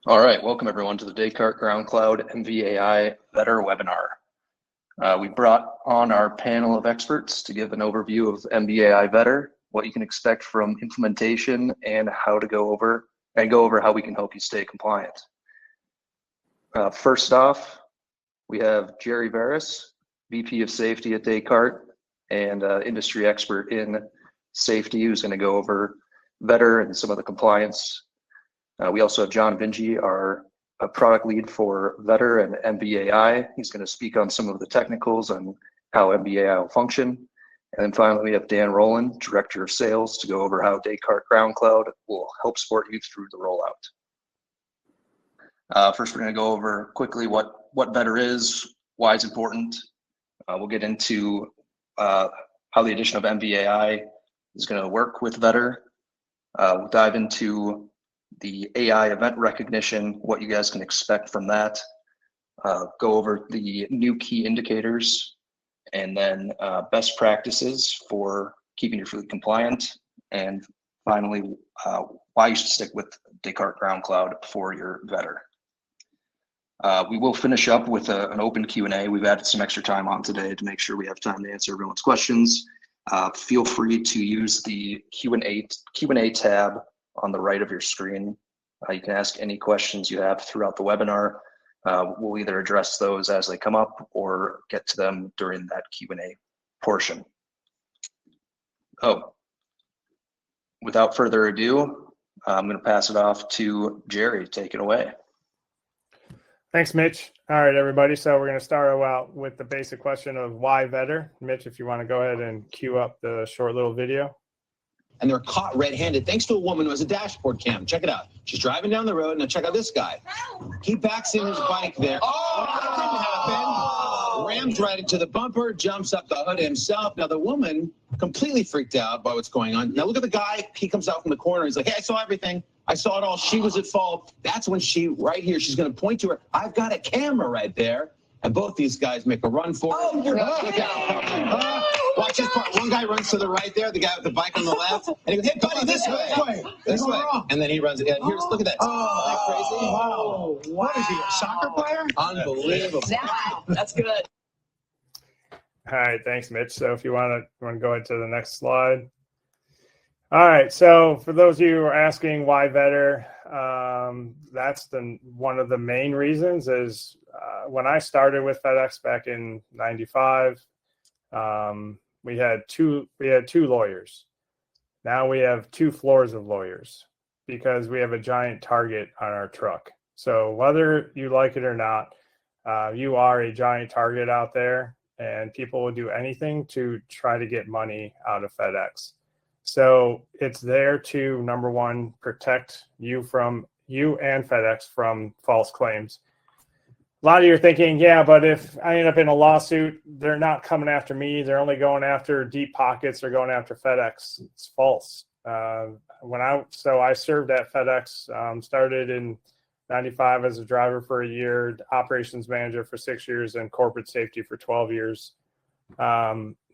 All right, welcome everyone to the Descartes GroundCloud MV+AI VEDR webinar. We brought on our panel of experts to give an overview of MV+AI VEDR, what you can expect from implementation, and how to go over how we can help you stay compliant. First off, we have Jerry Veras, VP of Safety at Descartes and industry expert in safety, who's going to go over VEDR and some of the compliance. We also have John Vinje, our product lead for VEDR and MV+AI. He's going to speak on some of the technicals and how MV+AI will function. And then finally, we have Dan Rolland, Director of Sales, to go over how Descartes GroundCloud will help support you through the rollout. First, we're going to go over quickly what VEDR is, why it's important. We'll get into how the addition of MV+AI is going to work with VEDR. We'll dive into the AI event recognition, what you guys can expect from that, go over the new key indicators, and then best practices for keeping your fleet compliant, and finally, why you should stick with Descartes GroundCloud for your VEDR. We will finish up with an open Q&A. We've added some extra time on today to make sure we have time to answer everyone's questions. Feel free to use the Q&A tab on the right of your screen. You can ask any questions you have throughout the webinar. We'll either address those as they come up or get to them during that Q&A portion. Without further ado, I'm going to pass it off to Jerry. Take it away. Thanks, Mitch. All right, everybody. So we're going to start out with the basic question of why VEDR. Mitch, if you want to go ahead and cue up the short little video. And they're caught red-handed thanks to a woman who has a dashboard cam. Check it out. She's driving down the road. Now check out this guy. He backs in his bike there. Oh, that didn't happen. Rams right into the bumper, jumps up the hood himself. Now the woman completely freaked out by what's going on. Now look at the guy. He comes out from the corner. He's like, hey, I saw everything. I saw it all. She was at fault. That's when right here, she's going to point to her. I've got a camera right there. And both these guys make a run for it. Oh, you're look out. Watch this part. One guy runs to the right there, the guy with the bike on the left. And he goes, hey, buddy, this way. This way. And then he runs again. Here's, look at that. Oh, isn't that crazy? Wow. What is he, a soccer player? Unbelievable. That's good. All right, thanks, Mitch. So if you want to go ahead to the next slide. All right, so for those of you who are asking why VEDR, that's one of the main reasons is when I started with FedEx back in '95, we had two lawyers. Now we have 2 floors of lawyers because we have a giant target on our truck. So whether you like it or not, you are a giant target out there, and people will do anything to try to get money out of FedEx. So it's there to, number one, protect you and FedEx from false claims. A lot of you are thinking, yeah, but if I end up in a lawsuit, they're not coming after me. They're only going after deep pockets. They're going after FedEx. It's false. So I served at FedEx, started in '95 as a driver for a year, operations manager for 6 years, and corporate safety for 12 years.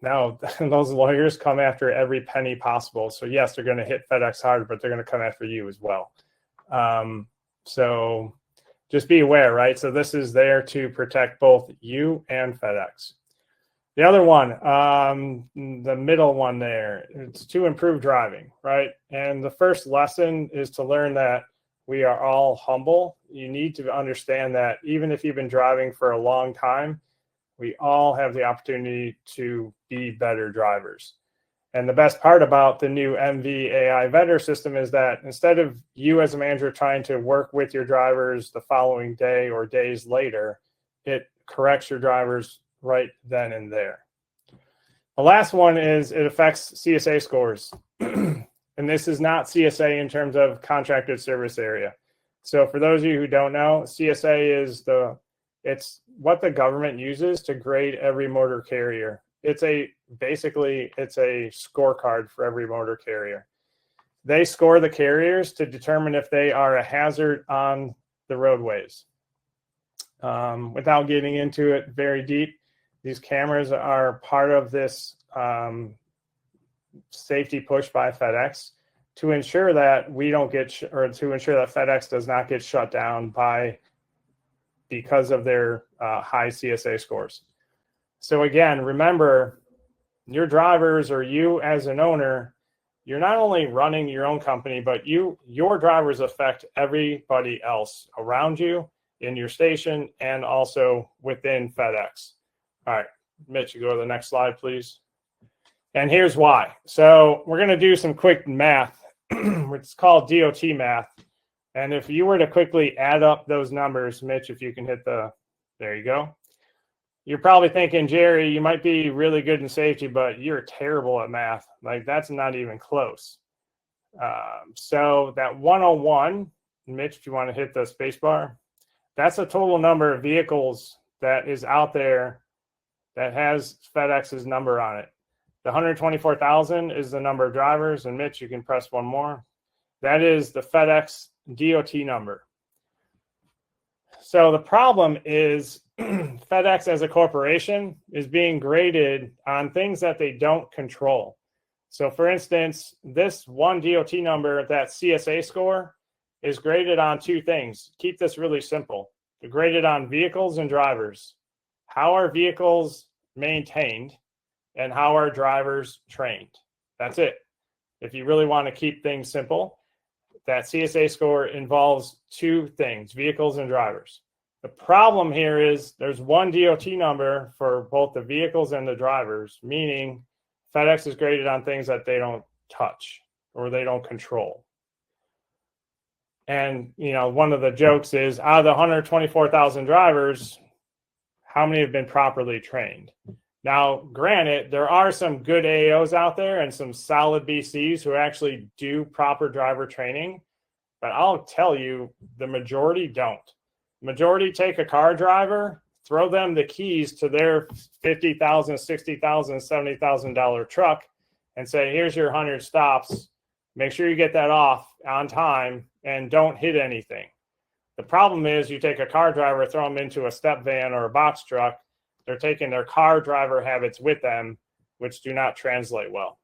Now those lawyers come after every penny possible. So yes, they're going to hit FedEx hard, but they're going to come after you as well. So just be aware, right? So this is there to protect both you and FedEx. The other one, the middle one there, it's to improve driving, right? And the first lesson is to learn that we are all humble. You need to understand that even if you've been driving for a long time, we all have the opportunity to be better drivers. And the best part about the new MV+AI VEDR system is that instead of you as a manager trying to work with your drivers the following day or days later, it corrects your drivers right then and there. The last one is it affects CSA scores. And this is not CSA in terms of contracted service area. So for those of you who don't know, CSA is it's what the government uses to grade every motor carrier. Basically it's a scorecard for every motor carrier. They score the carriers to determine if they are a hazard on the roadways. Without getting into it very deep, these cameras are part of this safety push by FedEx to ensure that we don't get, or to ensure that FedEx does not get shut down because of their high CSA scores. So again, remember, your drivers or you as an owner, you're not only running your own company, but your drivers affect everybody else around you in your station and also within FedEx. All right, Mitch, you go to the next slide, please. And here's why. So we're going to do some quick math, which is called DOT math. And if you were to quickly add up those numbers, Mitch, if you can hit there you go. You're probably thinking, Jerry, you might be really good in safety, but you're terrible at math. Like, that's not even close. So that 101, Mitch, if you want to hit the space bar, that's the total number of vehicles that is out there that has FedEx's number on it. The 124,000 is the number of drivers. And Mitch, you can press one more. That is the FedEx DOT number. So the problem is FedEx as a corporation is being graded on things that they don't control. So for instance, this one DOT number, that CSA score, is graded on two things. Keep this really simple. They're graded on vehicles and drivers. How are vehicles maintained and how are drivers trained? That's it. If you really want to keep things simple, that CSA score involves two things, vehicles and drivers. The problem here is there's one DOT number for both the vehicles and the drivers, meaning FedEx is graded on things that they don't touch or they don't control. And, you know, one of the jokes is, out of the 124,000 drivers, how many have been properly trained? Now, granted, there are some good AOs out there and some solid BCs who actually do proper driver training, but I'll tell you, the majority don't. Majority take a car driver, throw them the keys to their $50,000, $60,000, $70,000 truck and say, here's your 100 stops. Make sure you get that off on time and don't hit anything. The problem is you take a car driver, throw them into a step van or a box truck. They're taking their car driver habits with them, which do not translate well.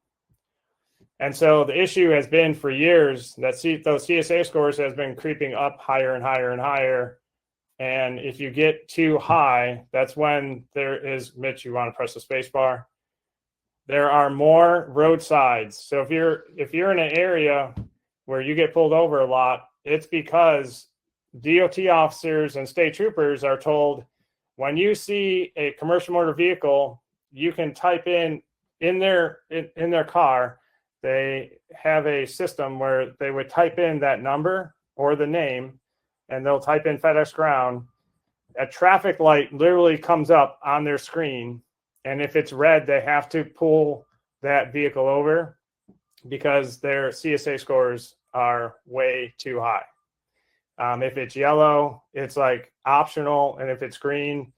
And so the issue has been for years that those CSA scores has been creeping up higher and higher and higher. And if you get too high, that's when there is, Mitch, you want to press the space bar. There are more roadsides. So if you're in an area where you get pulled over a lot, it's because DOT officers and state troopers are told, when you see a commercial motor vehicle, you can type in their car. They have a system where they would type in that number or the name, and they'll type in FedEx Ground. A traffic light literally comes up on their screen, and if it's red, they have to pull that vehicle over because their CSA scores are way too high. If it's yellow, it's like optional, and if it's green,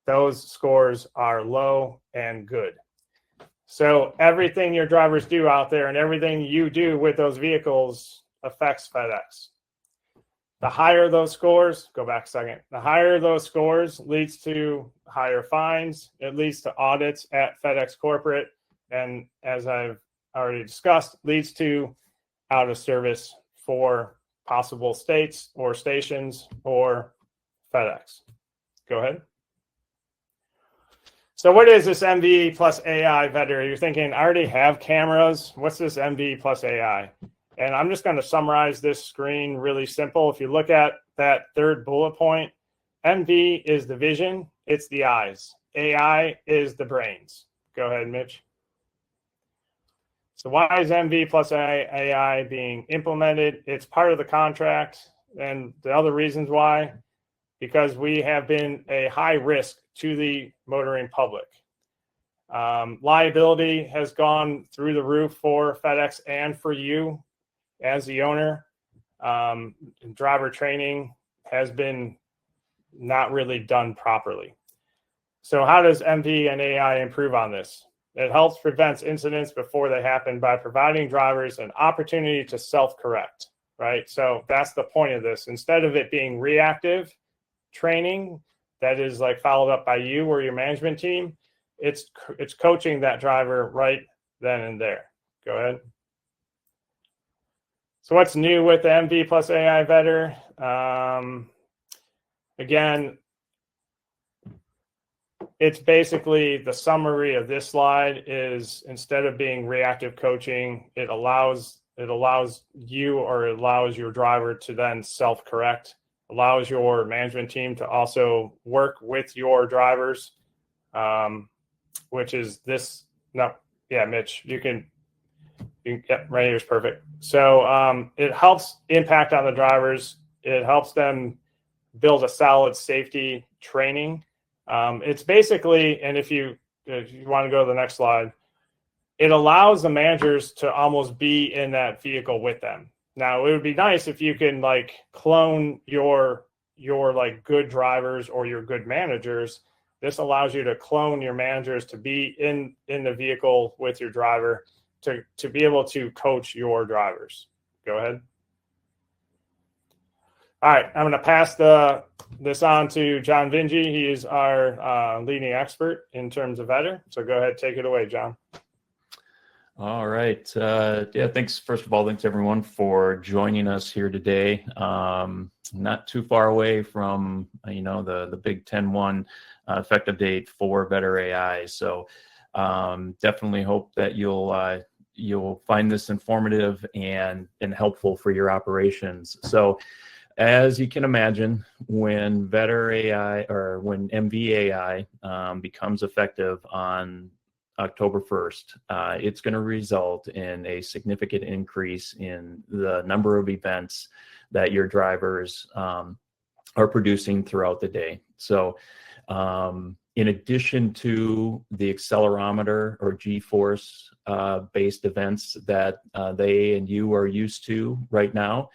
those scores are low and good. So everything your drivers do out there and everything you do with those vehicles affects FedEx. The higher those scores, go back a second, the higher those scores leads to higher fines. It leads to audits at FedEx corporate. And as I've already discussed, leads to out of service for possible states or stations or FedEx. Go ahead. So what is this MV+AI VEDR? You're thinking, I already have cameras. What's this MV+AI? And I'm just going to summarize this screen really simple. If you look at that third bullet point, MV is the vision, it's the eyes. AI is the brains. Go ahead, Mitch. So why is MV+AI being implemented? It's part of the contract. And the other reasons why, because we have been a high risk to the motoring public. Liability has gone through the roof for FedEx and for you as the owner. Driver training has been not really done properly. So how does MV and AI improve on this? It helps prevent incidents before they happen by providing drivers an opportunity to self-correct, right? So that's the point of this. Instead of it being reactive training that is like followed up by you or your management team, it's coaching that driver right then and there. Go ahead. So what's new with the MV+AI VEDR? Again, it's basically the summary of this slide is instead of being reactive coaching, it allows you, or it allows your driver to then self-correct, allows your management team to also work with your drivers, which is this. No, yeah, Mitch, you can yep, right here is perfect. So it helps impact on the drivers. It helps them build a solid safety training. It's basically, and if you want to go to the next slide, it allows the managers to almost be in that vehicle with them. Now, it would be nice if you can like clone your like good drivers or your good managers. This allows you to clone your managers to be in the vehicle with your driver to be able to coach your drivers. Go ahead. All right, I'm going to pass this on to John Vinje. He is our leading expert in terms of VEDR. So go ahead, take it away, John. All right. Yeah, thanks. First of all, thanks everyone for joining us here today. Not too far away from, the big 10-1 effective date for VEDR AI. So definitely hope that you'll find this informative and helpful for your operations. So as you can imagine, when VEDR AI or when MV+AI becomes effective on October 1st, it's going to result in a significant increase in the number of events that your drivers are producing throughout the day. So in addition to the accelerometer or G-force based events that they and you are used to right now,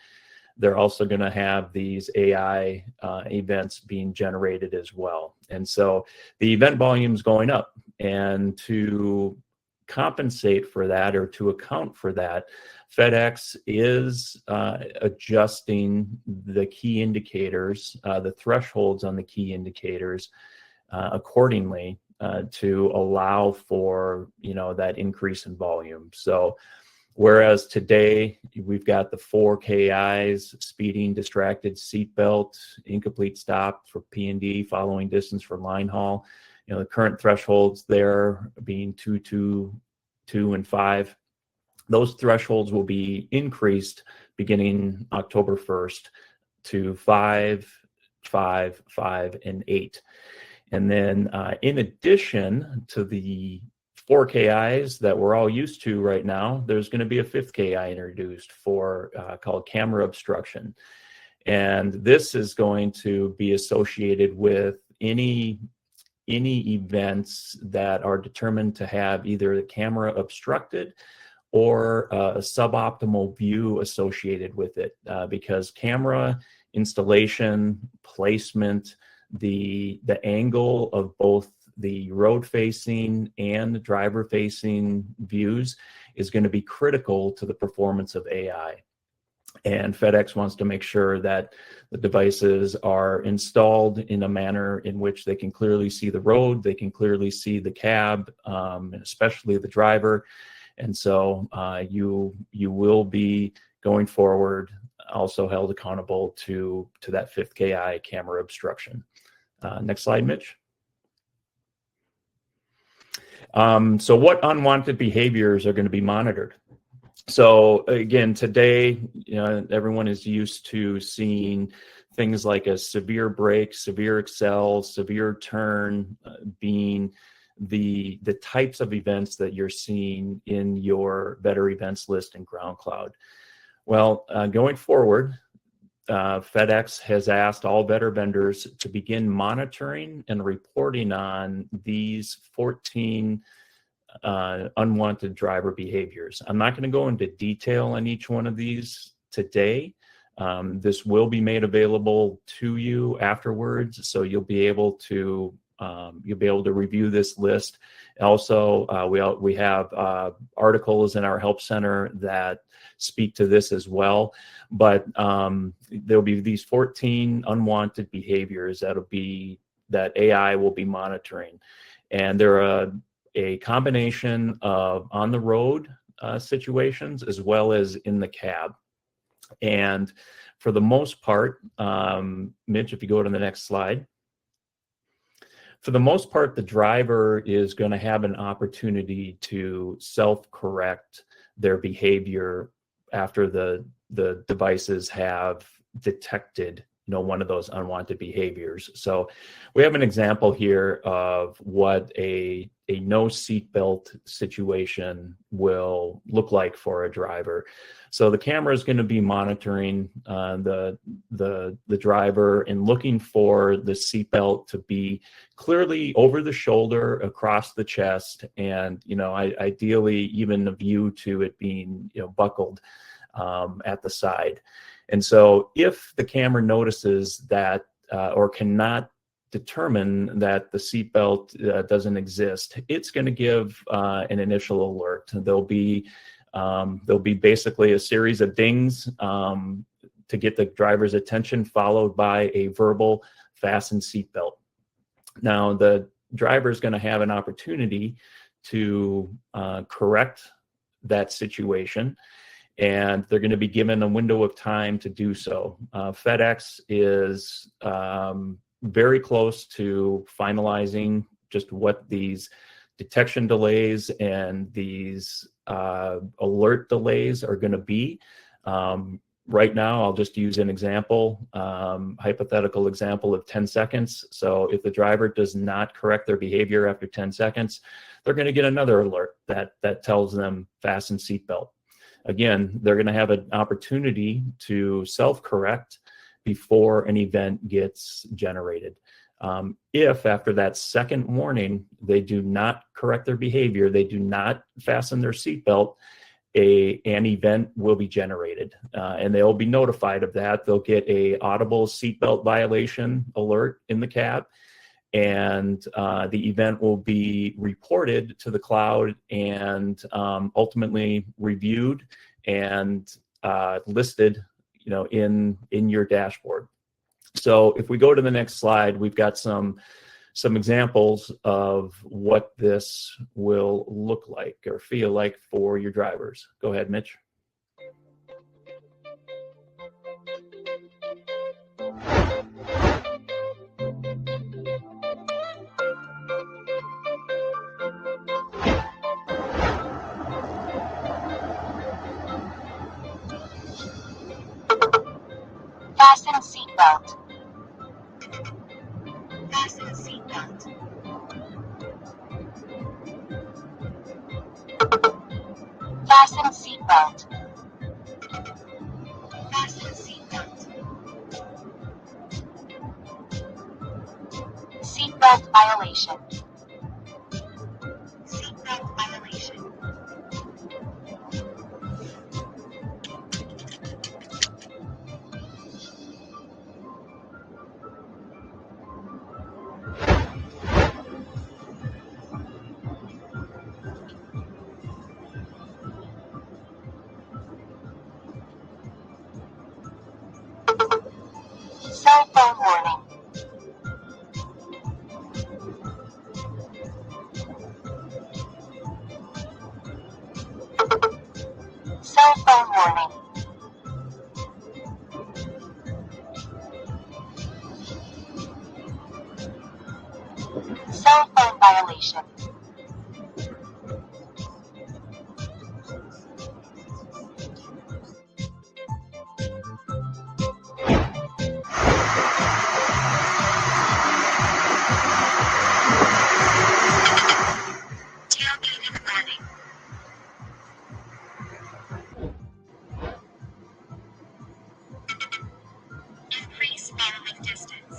they're also going to have these AI events being generated as well. And so the event volume is going up. And to compensate for that, or to account for that, FedEx is adjusting the key indicators, the thresholds on the key indicators accordingly to allow for, that increase in volume. So whereas today we've got the 4 KIs: speeding, distracted, seatbelt, incomplete stop for P&D, following distance for line haul. The current thresholds there being 2, 2, 2, and 5. Those thresholds will be increased beginning October 1st to 5, 5, 5, and 8. And then in addition to the 4 KIs that we're all used to right now, there's going to be a 5th KI introduced for called camera obstruction. And this is going to be associated with any events that are determined to have either the camera obstructed or a suboptimal view associated with it, because camera installation, placement, the angle of both the road facing and the driver facing views is going to be critical to the performance of AI. And FedEx wants to make sure that the devices are installed in a manner in which they can clearly see the road, they can clearly see the cab, and especially the driver. And so you will be going forward also held accountable to that 5th KI camera obstruction. Next slide, Mitch. So what unwanted behaviors are going to be monitored? So again, today, everyone is used to seeing things like a severe brake, severe accel, severe turn being the types of events that you're seeing in your VEDR events list in GroundCloud. Well, going forward, FedEx has asked all VEDR vendors to begin monitoring and reporting on these 14 unwanted driver behaviors. I'm not going to go into detail on each one of these today. This will be made available to you afterwards, so you'll be able to review this list. Also, we have articles in our help center that speak to this as well. But there'll be these 14 unwanted behaviors that AI will be monitoring, and they're a combination of on the road situations as well as in the cab. And for the most part, Mitch, if you go to the next slide, for the most part, the driver is going to have an opportunity to self-correct their behavior after the devices have detected one of those unwanted behaviors. So we have an example here of what a no seatbelt situation will look like for a driver. So the camera is going to be monitoring the driver and looking for the seatbelt to be clearly over the shoulder, across the chest, and ideally even a view to it being buckled at the side. And so if the camera notices that or cannot determine that the seatbelt doesn't exist, it's going to give an initial alert. There'll be basically a series of dings to get the driver's attention, followed by a verbal fasten seatbelt. Now the driver is going to have an opportunity to correct that situation, and they're going to be given a window of time to do so. FedEx is very close to finalizing just what these detection delays and these alert delays are going to be. Right now, I'll just use an example, hypothetical example of 10 seconds. So if the driver does not correct their behavior after 10 seconds, they're going to get another alert that tells them fasten seatbelt. Again, they're going to have an opportunity to self-correct before an event gets generated. If after that second warning, they do not correct their behavior, they do not fasten their seatbelt, an event will be generated, and they'll be notified of that. They'll get a audible seatbelt violation alert in the cab, and the event will be reported to the cloud and ultimately reviewed and listed, in your dashboard. So if we go to the next slide, we've got some examples of what this will look like or feel like for your drivers. Go ahead, Mitch. Fasten seatbelt. Fasten seatbelt. Fasten seatbelt. Fasten seatbelt. Seatbelt violation. Seatbelt violation. Cell phone warning. Cell phone warning. Cell phone violation. Tailgating warning. Increase bandwidth distance.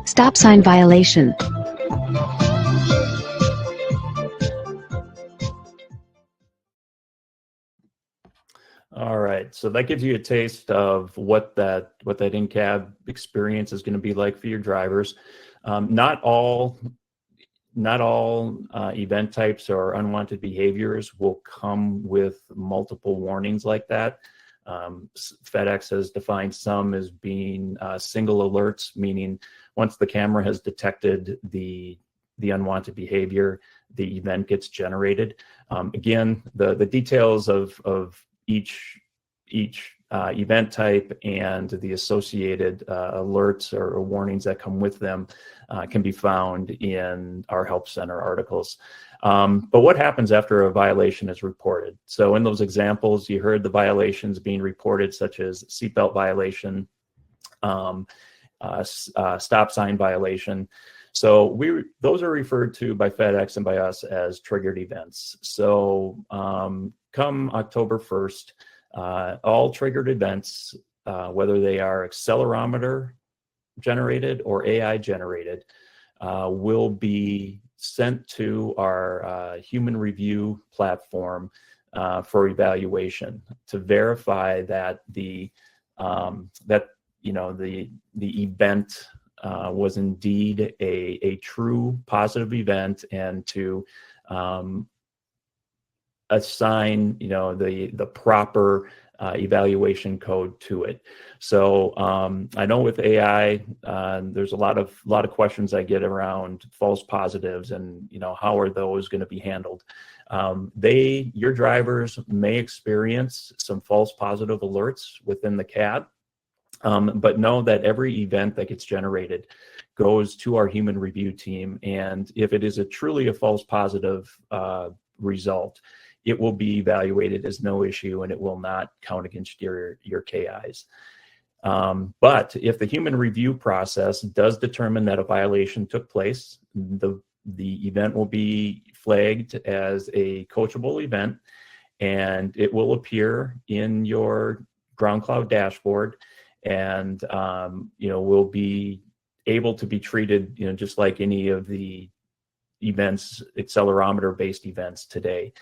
Stop sign violation. All right, so that gives you a taste of what that in-cab experience is going to be like for your drivers. Not all event types or unwanted behaviors will come with multiple warnings like that. FedEx has defined some as being single alerts, meaning once the camera has detected the unwanted behavior, the event gets generated. Again, the details of each event type and the associated alerts or warnings that come with them can be found in our Help Center articles. But what happens after a violation is reported? So in those examples, you heard the violations being reported, such as seatbelt violation, stop sign violation. So those are referred to by FedEx and by us as triggered events. So come October 1st, all triggered events, whether they are accelerometer generated or AI generated, will be sent to our human review platform for evaluation to verify that the event was indeed a true positive event, and to assign the proper evaluation code to it. So I know with AI, there's a lot of questions I get around false positives and how are those going to be handled. Your drivers may experience some false positive alerts within the CAD, but know that every event that gets generated goes to our human review team, and if it is truly a false positive result, it will be evaluated as no issue and it will not count against your KIs. But if the human review process does determine that a violation took place, the event will be flagged as a coachable event, and it will appear in your GroundCloud dashboard, and will be able to be treated just like any of the events, accelerometer-based events today.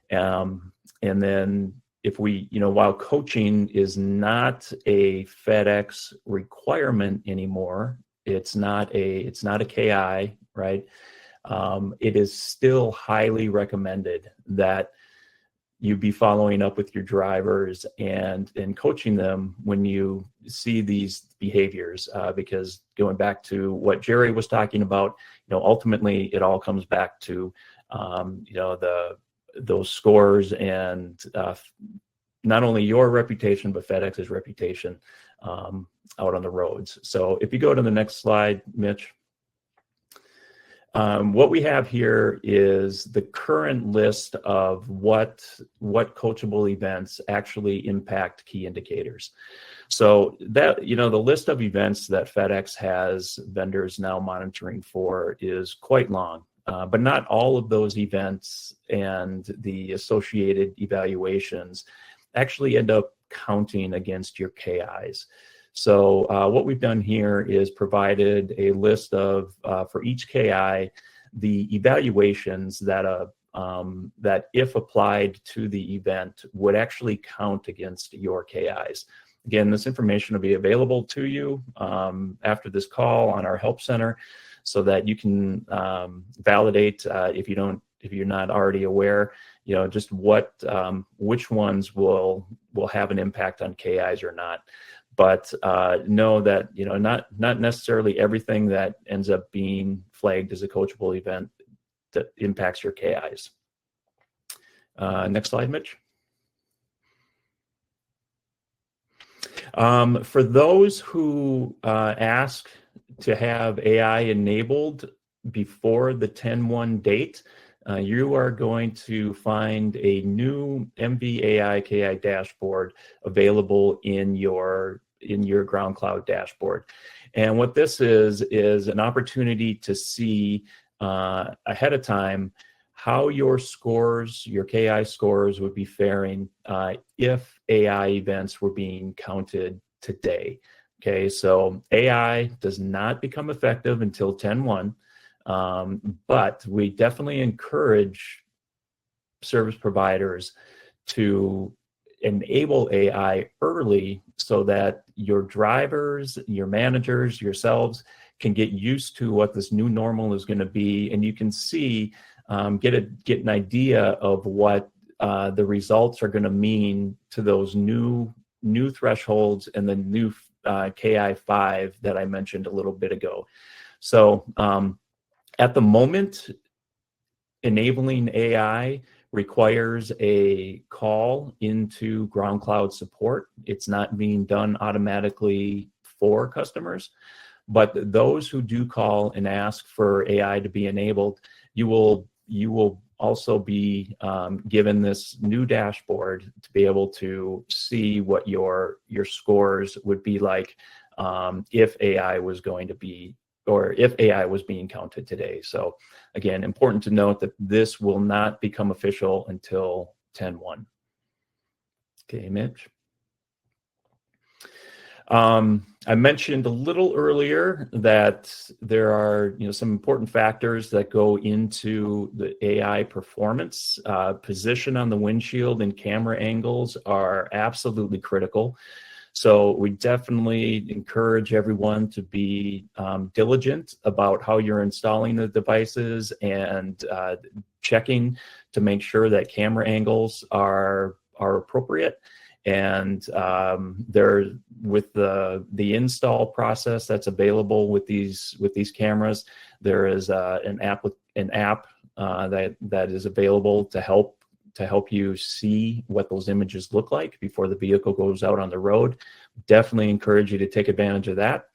And then if we, while coaching is not a FedEx requirement anymore, it's not a KI, right? It is still highly recommended that you be following up with your drivers and coaching them when you see these behaviors, because going back to what Jerry was talking about, ultimately it all comes back to those scores and not only your reputation, but FedEx's reputation out on the roads. So if you go to the next slide, Mitch, what we have here is the current list of what coachable events actually impact key indicators. So that, the list of events that FedEx has vendors now monitoring for is quite long. But not all of those events and the associated evaluations actually end up counting against your KIs. So what we've done here is provided a list of, for each KI, the evaluations that if applied to the event would actually count against your KIs. Again, this information will be available to you after this call on our Help Center, so that you can validate if you're not already aware, just which ones will have an impact on KIs or not. But know that not necessarily everything that ends up being flagged as a coachable event that impacts your KIs. Next slide, Mitch. For those who ask to have AI enabled before the 10/1 date, you are going to find a new MV+AI KI dashboard available in your GroundCloud dashboard. And what this is an opportunity to see ahead of time how your scores, your KI scores, would be faring if AI events were being counted today. Okay, so AI does not become effective until 10/1, but we definitely encourage service providers to enable AI early so that your drivers, your managers, yourselves can get used to what this new normal is going to be, and you can see, get an idea of what the results are going to mean to those new new thresholds and the new KI5 that I mentioned a little bit ago. So at the moment, enabling AI requires a call into GroundCloud support. It's not being done automatically for customers, but those who do call and ask for AI to be enabled, you will also be given this new dashboard to be able to see what your scores would be like if AI was going to be, or if AI was being counted today. So again, important to note that this will not become official until 10/1. Okay, Mitch. I mentioned a little earlier that there are some important factors that go into the AI performance. Position on the windshield and camera angles are absolutely critical. So we definitely encourage everyone to be diligent about how you're installing the devices and checking to make sure that camera angles are appropriate. And there, with the install process that's available with these cameras, there is an app that is available to help you see what those images look like before the vehicle goes out on the road. Definitely encourage you to take advantage of that.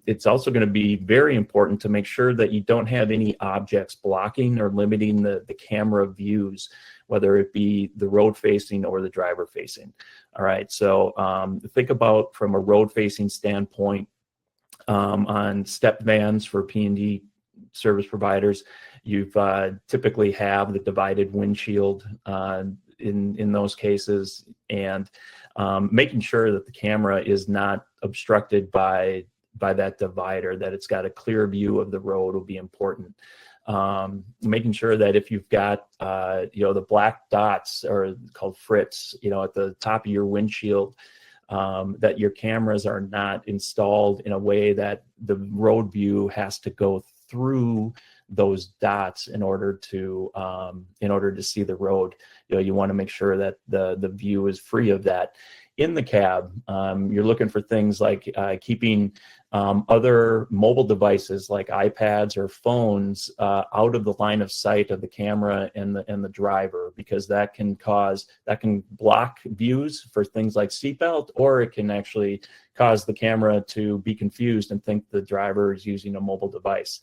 It's also going to be very important to make sure that you don't have any objects blocking or limiting the camera views, whether it be the road facing or the driver facing. All right, so think about from a road facing standpoint on step vans for P&D service providers. You've typically have the divided windshield in those cases, and making sure that the camera is not obstructed by that divider, that it's got a clear view of the road will be important. Making sure that if you've got the black dots, or called frits, at the top of your windshield, that your cameras are not installed in a way that the road view has to go through those dots in order to see the road. You want to make sure that the view is free of that. In the cab, you're looking for things like keeping other mobile devices like iPads or phones out of the line of sight of the camera and the driver, because that can block views for things like seatbelt, or it can actually cause the camera to be confused and think the driver is using a mobile device.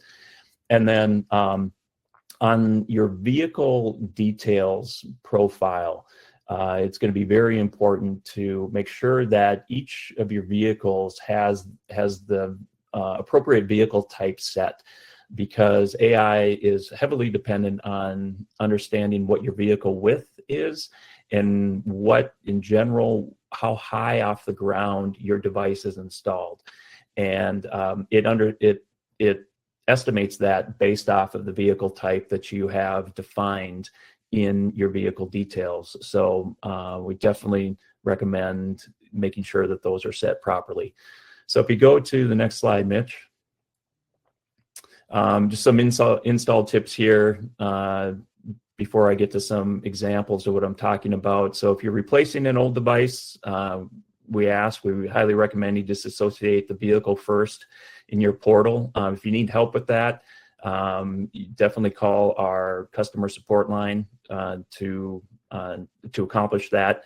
And then on your vehicle details profile, it's going to be very important to make sure that each of your vehicles has the appropriate vehicle type set, because AI is heavily dependent on understanding what your vehicle width is and what, in general, how high off the ground your device is installed. And it estimates that based off of the vehicle type that you have defined in your vehicle details. So we definitely recommend making sure that those are set properly. So if you go to the next slide, Mitch, just some install tips here before I get to some examples of what I'm talking about. So if you're replacing an old device, we highly recommend you disassociate the vehicle first in your portal. If you need help with that, you definitely call our customer support line to accomplish that.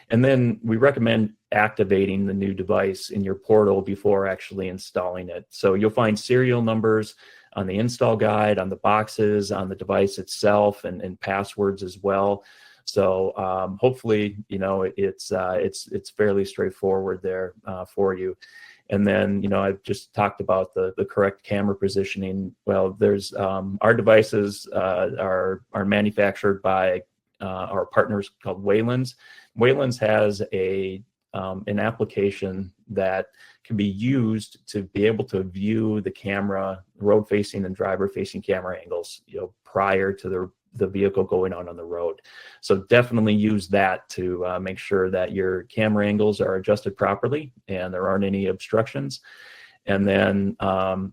And then we recommend activating the new device in your portal before actually installing it. So you'll find serial numbers on the install guide, on the boxes, on the device itself, and passwords as well. So hopefully, it's fairly straightforward there for you. And then, I've just talked about the correct camera positioning. Well, there's our devices are manufactured by our partners called Waylands. Waylands has an application that can be used to be able to view the camera, road-facing and driver-facing camera angles, prior to the vehicle going on the road. So definitely use that to make sure that your camera angles are adjusted properly and there aren't any obstructions. And then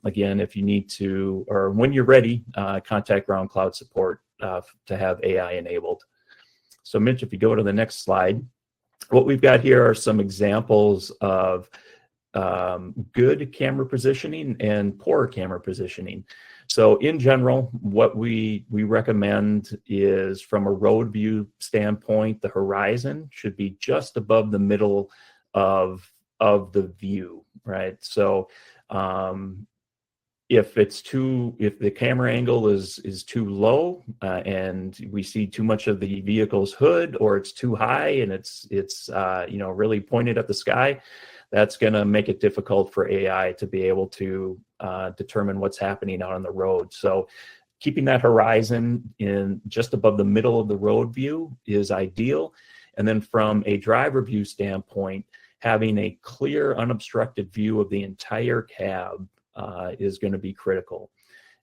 again, if you need to, or when you're ready, contact GroundCloud support to have AI enabled. So Mitch, if you go to the next slide. what we've got here are some examples of good camera positioning and poor camera positioning. So in general, what we recommend is, from a road view standpoint, the horizon should be just above the middle of the view, right? So if the camera angle is too low and we see too much of the vehicle's hood, or it's too high and it's really pointed at the sky, that's going to make it difficult for AI to be able to determine what's happening out on the road. So keeping that horizon in just above the middle of the road view is ideal. And then from a driver view standpoint, having a clear, unobstructed view of the entire cab is going to be critical.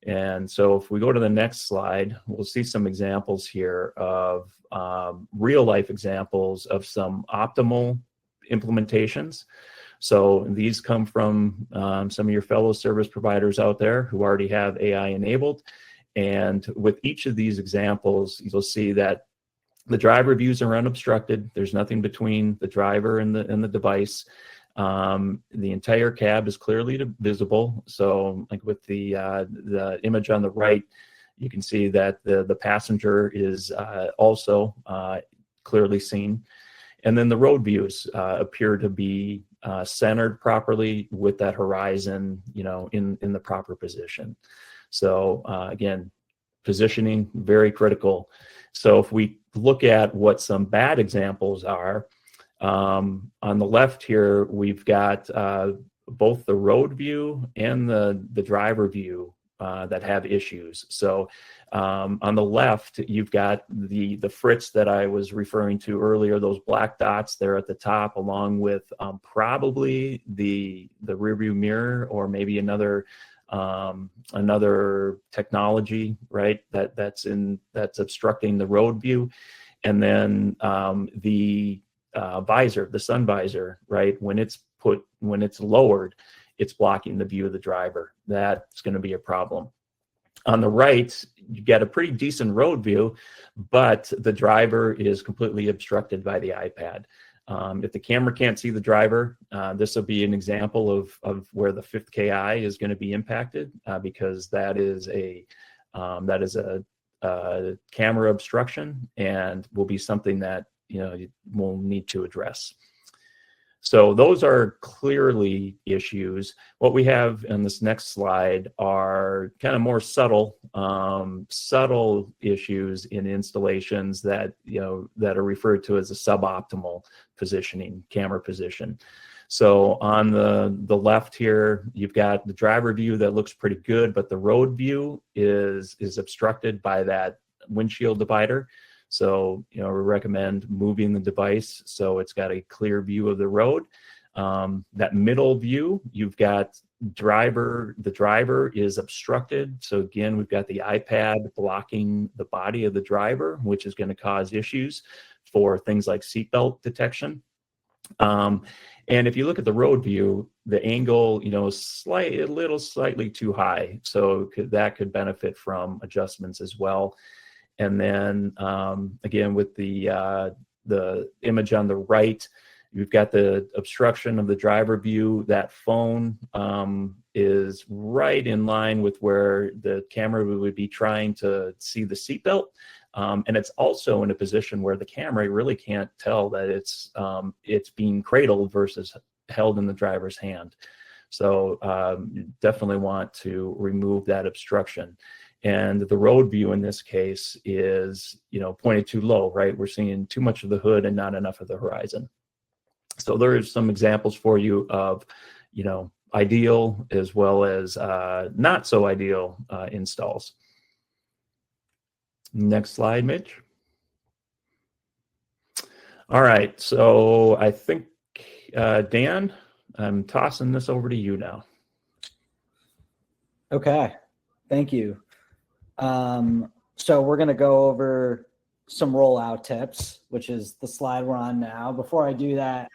And so if we go to the next slide, we'll see some examples here of real life examples of some optimal implementations. So these come from some of your fellow service providers out there who already have AI enabled. And with each of these examples, you'll see that the driver views are unobstructed. There's nothing between the driver and the device. The entire cab is clearly visible. So like with the image on the right, you can see that the passenger is also clearly seen. And then the road views appear to be centered properly with that horizon, in the proper position. So again, positioning, very critical. So if we look at what some bad examples are, on the left here, we've got both the road view and the driver view that have issues. So on the left, you've got the frits that I was referring to earlier, those black dots there at the top, along with probably the rear view mirror, or maybe another technology, right, that's obstructing the road view. And then the visor, the sun visor, right, when it's lowered, it's blocking the view of the driver. That's going to be a problem. On the right, you get a pretty decent road view, but the driver is completely obstructed by the iPad. If the camera can't see the driver, this will be an example of where the 5th KI is going to be impacted, because that is a camera obstruction, and will be something that you will need to address. So those are clearly issues. What we have in this next slide are kind of more subtle issues in installations that are referred to as a suboptimal positioning, camera position. So on the left here, you've got the driver view that looks pretty good, but the road view is obstructed by that windshield divider. So, we recommend moving the device so it's got a clear view of the road. That middle view, you've got the driver is obstructed. So again, we've got the iPad blocking the body of the driver, which is going to cause issues for things like seatbelt detection. And if you look at the road view, the angle, is slightly too high. So that could benefit from adjustments as well. And then again, with the image on the right, you've got the obstruction of the driver view. That phone is right in line with where the camera would be trying to see the seatbelt. And it's also in a position where the camera really can't tell that it's being cradled versus held in the driver's hand. So you definitely want to remove that obstruction. And the road view in this case is, pointed too low, right? We're seeing too much of the hood and not enough of the horizon. So there are some examples for you of, ideal as well as not so ideal installs. Next slide, Mitch. All right, so I think, Dan, I'm tossing this over to you now. Okay, thank you. So we're going to go over some rollout tips, which is the slide we're on now. Before I do that,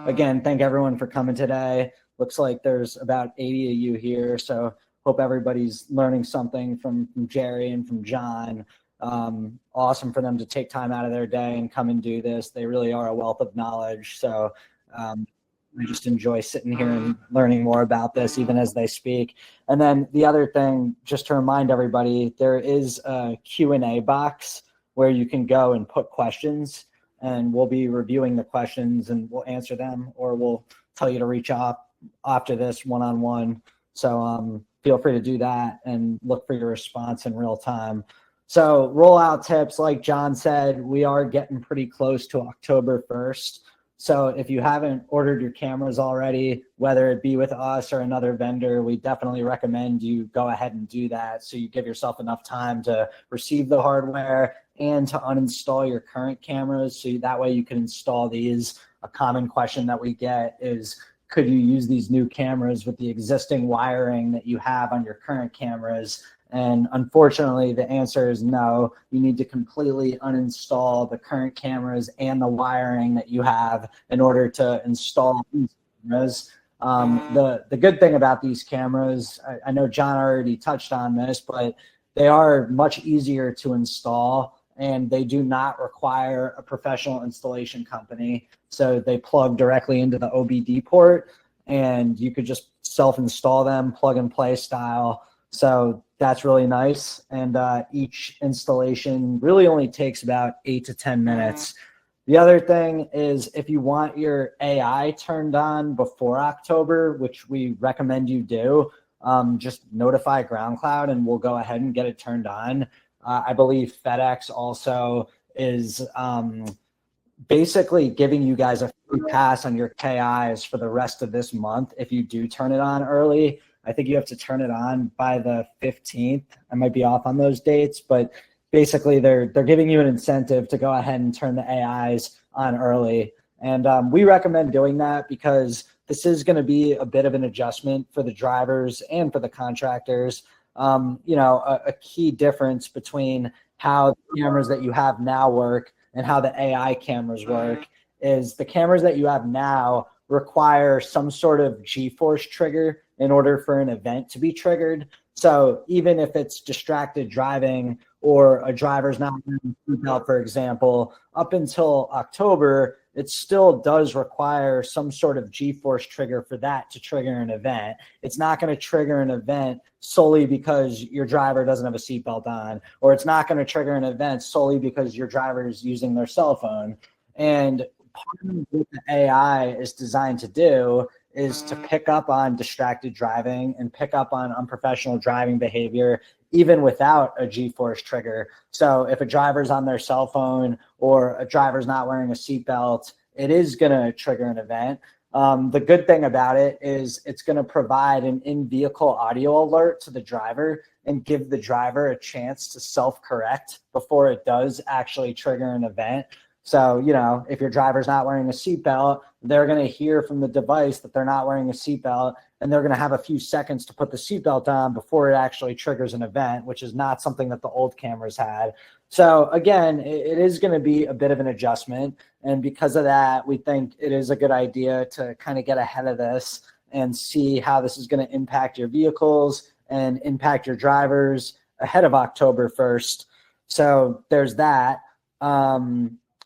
again, thank everyone for coming today. Looks like there's about 80 of you here, so hope everybody's learning something from Jerry and from John. Awesome for them to take time out of their day and come and do this. They really are a wealth of knowledge. So I just enjoy sitting here and learning more about this even as they speak. And then the other thing, just to remind everybody, there is a Q&A box where you can go and put questions, and we'll be reviewing the questions and we'll answer them, or we'll tell you to reach out after this one-on-one. So feel free to do that and look for your response in real time. So rollout tips, like John said, we are getting pretty close to October 1st. So if you haven't ordered your cameras already, whether it be with us or another vendor, we definitely recommend you go ahead and do that, so you give yourself enough time to receive the hardware and to uninstall your current cameras, so that way you can install these. A common question that we get is, could you use these new cameras with the existing wiring that you have on your current cameras? And unfortunately, the answer is no. You need to completely uninstall the current cameras and the wiring that you have in order to install these cameras. The good thing about these cameras, I know John already touched on this, but they are much easier to install, and they do not require a professional installation company. So they plug directly into the OBD port, and you could just self-install them, plug and play style. So that's really nice. And each installation really only takes about 8 to 10 minutes. The other thing is, if you want your AI turned on before October, which we recommend you do, just notify GroundCloud and we'll go ahead and get it turned on. I believe FedEx also is basically giving you guys a free pass on your KIs for the rest of this month if you do turn it on early. I think you have to turn it on by the 15th. I might be off on those dates, but basically they're giving you an incentive to go ahead and turn the AIs on early. And we recommend doing that because this is going to be a bit of an adjustment for the drivers and for the contractors. A key difference between how the cameras that you have now work and how the AI cameras work is the cameras that you have now require some sort of G-force trigger in order for an event to be triggered. So even if it's distracted driving or a driver's not wearing a seatbelt, for example, up until October, it still does require some sort of G-force trigger for that to trigger an event. It's not going to trigger an event solely because your driver doesn't have a seatbelt on, or it's not going to trigger an event solely because your driver is using their cell phone. And part of what the AI is designed to do is to pick up on distracted driving and pick up on unprofessional driving behavior, even without a G-force trigger. So if a driver's on their cell phone or a driver's not wearing a seatbelt, it is going to trigger an event. The good thing about it is it's going to provide an in-vehicle audio alert to the driver and give the driver a chance to self-correct before it does actually trigger an event. So, if your driver's not wearing a seatbelt, they're going to hear from the device that they're not wearing a seatbelt, and they're going to have a few seconds to put the seatbelt on before it actually triggers an event, which is not something that the old cameras had. So again, it is going to be a bit of an adjustment. And because of that, we think it is a good idea to kind of get ahead of this and see how this is going to impact your vehicles and impact your drivers ahead of October 1st. So there's that.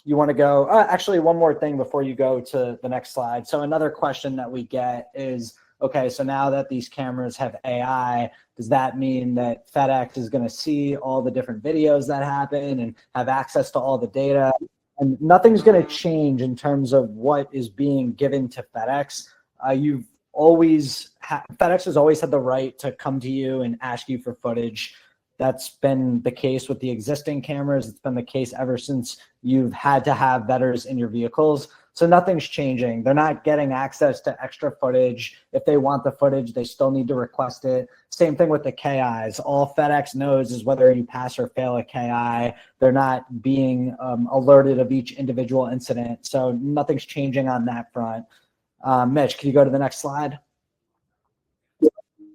You want to go, actually, one more thing before you go to the next slide. So another question that we get is, okay, so now that these cameras have AI, does that mean that FedEx is going to see all the different videos that happen and have access to all the data? And nothing's going to change in terms of what is being given to FedEx. FedEx has always had the right to come to you and ask you for footage. That's been the case with the existing cameras. It's been the case ever since you've had to have VEDRs in your vehicles. So nothing's changing. They're not getting access to extra footage. If they want the footage, they still need to request it. Same thing with the KIs. All FedEx knows is whether you pass or fail a KI. They're not being alerted of each individual incident. So nothing's changing on that front. Mitch, can you go to the next slide?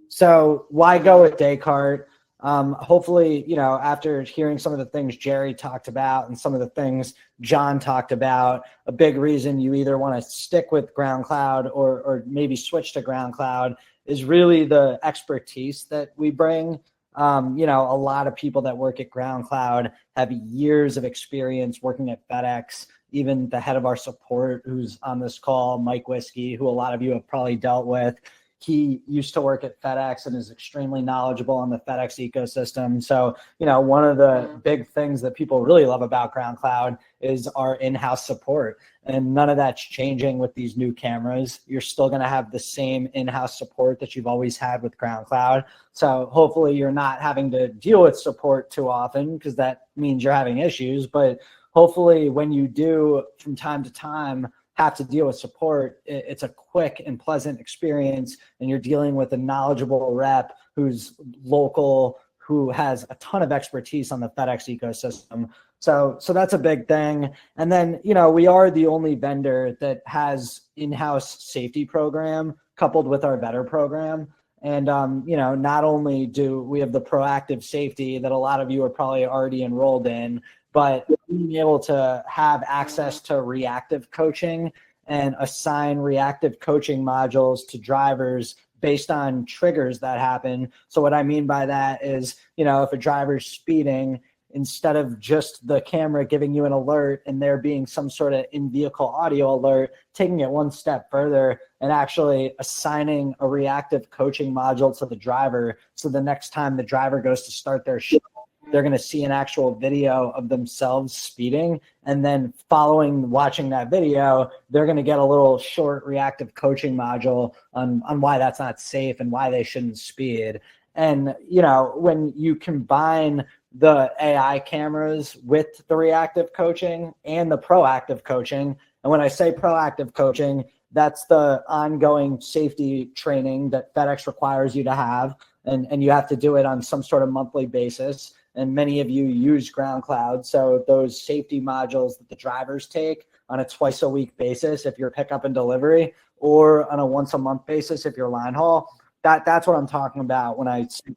So why go with Descartes? Hopefully, after hearing some of the things Jerry talked about and some of the things John talked about, a big reason you either want to stick with GroundCloud or maybe switch to GroundCloud is really the expertise that we bring. A lot of people that work at GroundCloud have years of experience working at FedEx. Even the head of our support, who's on this call, Mike Whiskey, who a lot of you have probably dealt with, he used to work at FedEx and is extremely knowledgeable on the FedEx ecosystem. So, one of the big things that people really love about GroundCloud is our in-house support. And none of that's changing with these new cameras. You're still going to have the same in-house support that you've always had with GroundCloud. So hopefully you're not having to deal with support too often, because that means you're having issues. But hopefully when you do from time to time have to deal with support, it's a quick and pleasant experience, and you're dealing with a knowledgeable rep who's local, who has a ton of expertise on the FedEx ecosystem. So that's a big thing. And then, we are the only vendor that has in-house safety program coupled with our VEDR program. And, not only do we have the proactive safety that a lot of you are probably already enrolled in, but being able to have access to reactive coaching and assign reactive coaching modules to drivers based on triggers that happen. So what I mean by that is, if a driver's speeding, instead of just the camera giving you an alert and there being some sort of in-vehicle audio alert, taking it one step further and actually assigning a reactive coaching module to the driver. So the next time the driver goes to start their shift, they're going to see an actual video of themselves speeding. And then watching that video, they're going to get a little short reactive coaching module on why that's not safe and why they shouldn't speed. And, when you combine the AI cameras with the reactive coaching and the proactive coaching, and when I say proactive coaching, that's the ongoing safety training that FedEx requires you to have. And you have to do it on some sort of monthly basis. And many of you use GroundCloud. So those safety modules that the drivers take on a twice a week basis, if you're pickup and delivery, or on a once a month basis, if you're line haul, that's what I'm talking about when I say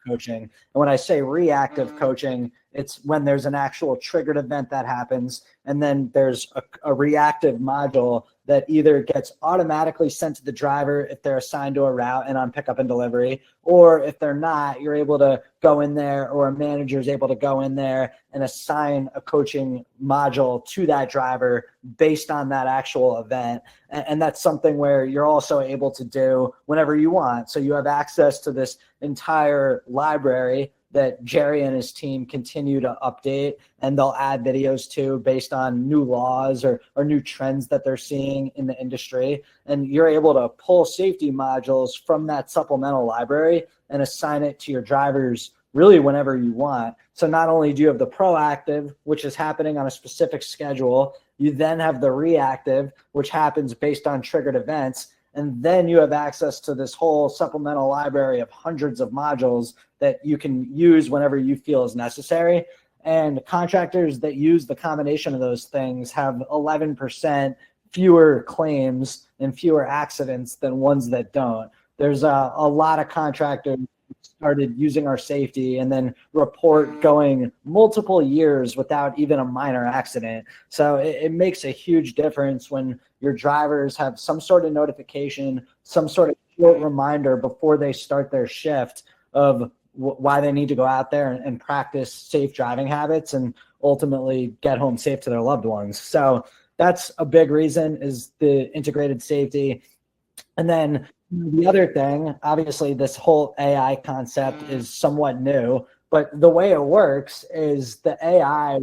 coaching. And when I say reactive coaching, it's when there's an actual triggered event that happens, and then there's a reactive module that either gets automatically sent to the driver if they're assigned to a route and on pickup and delivery, or if they're not, you're able to go in there, or a manager is able to go in there and assign a coaching module to that driver based on that actual event. And that's something where you're also able to do whenever you want. So you have access to this entire library that Jerry and his team continue to update, and they'll add videos to based on new laws or new trends that they're seeing in the industry. And you're able to pull safety modules from that supplemental library and assign it to your drivers really whenever you want. So not only do you have the proactive, which is happening on a specific schedule, you then have the reactive, which happens based on triggered events. And then you have access to this whole supplemental library of hundreds of modules that you can use whenever you feel is necessary. And contractors that use the combination of those things have 11% fewer claims and fewer accidents than ones that don't. There's a lot of contractors started using our safety and then report going multiple years without even a minor accident. So it makes a huge difference when your drivers have some sort of notification, some sort of short reminder before they start their shift of why they need to go out there and practice safe driving habits and ultimately get home safe to their loved ones. So that's a big reason, is the integrated safety. And then the other thing, obviously this whole AI concept is somewhat new, but the way it works is the AI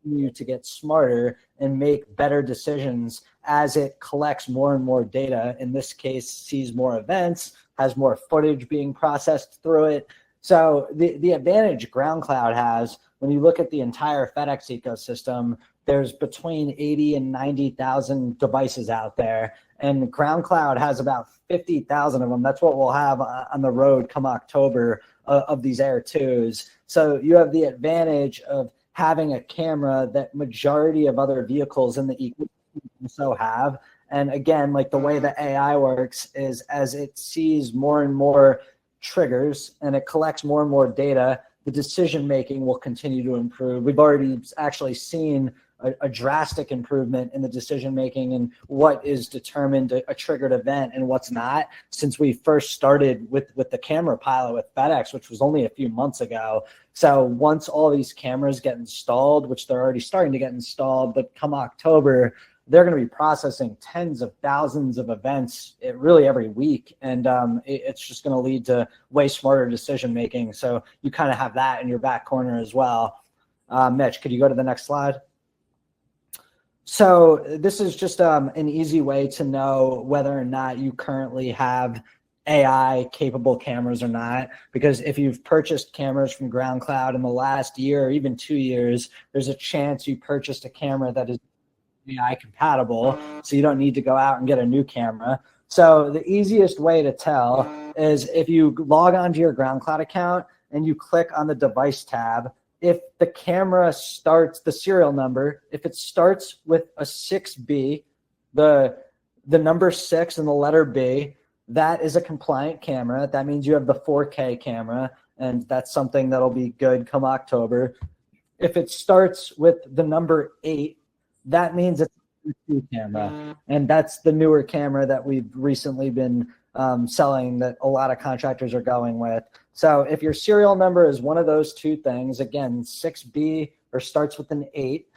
continue to get smarter and make better decisions as it collects more and more data. In this case, sees more events, has more footage being processed through it. So the advantage GroundCloud has, when you look at the entire FedEx ecosystem, there's between 80 and 90,000 devices out there, and GroundCloud has about 50,000 of them. That's what we'll have on the road come October of these Air 2s. So you have the advantage of having a camera that majority of other vehicles in the ecosystem so have. And again, like the way the AI works is as it sees more and more triggers and it collects more and more data, the decision making will continue to improve. We've already actually seen a drastic improvement in the decision making and what is determined a triggered event and what's not, since we first started with the camera pilot with FedEx, which was only a few months ago. So once all these cameras get installed, which they're already starting to get installed, but come October, they're going to be processing tens of thousands of events really every week. And it's just going to lead to way smarter decision making. So you kind of have that in your back corner as well. Mitch, could you go to the next slide? So this is just an easy way to know whether or not you currently have AI capable cameras or not, because if you've purchased cameras from GroundCloud in the last year or even 2 years, there's a chance you purchased a camera that is AI compatible, so you don't need to go out and get a new camera. So the easiest way to tell is if you log onto your GroundCloud account and you click on the device tab, if the camera starts, the serial number, if it starts with a 6B, the number 6 and the letter B, that is a compliant camera. That means you have the 4K camera, and that's something that'll be good come October. If it starts with the number 8, that means it's a 2 camera, and that's the newer camera that we've recently been selling that a lot of contractors are going with. So if your serial number is one of those two things, again, 6B or starts with an 8,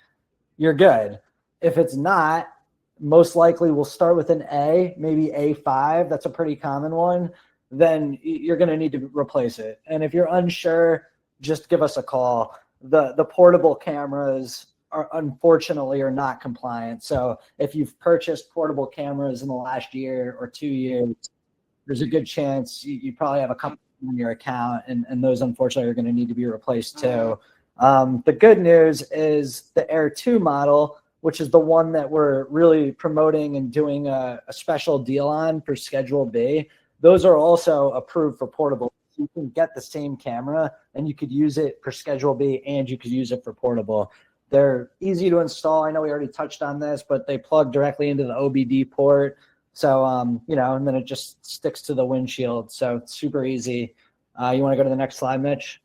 you're good. If it's not, most likely we'll start with an A, maybe A5, that's a pretty common one, then you're going to need to replace it. And if you're unsure, just give us a call. The portable cameras unfortunately are not compliant. So if you've purchased portable cameras in the last year or 2 years, there's a good chance you probably have a couple in your account, and those unfortunately are going to need to be replaced too. The good news is the Air 2 model, which is the one that we're really promoting and doing a special deal on for Schedule B. Those are also approved for portable. You can get the same camera and you could use it for Schedule B and you could use it for portable. They're easy to install. I know we already touched on this, but they plug directly into the OBD port. So, and then it just sticks to the windshield. So it's super easy. You want to go to the next slide, Mitch?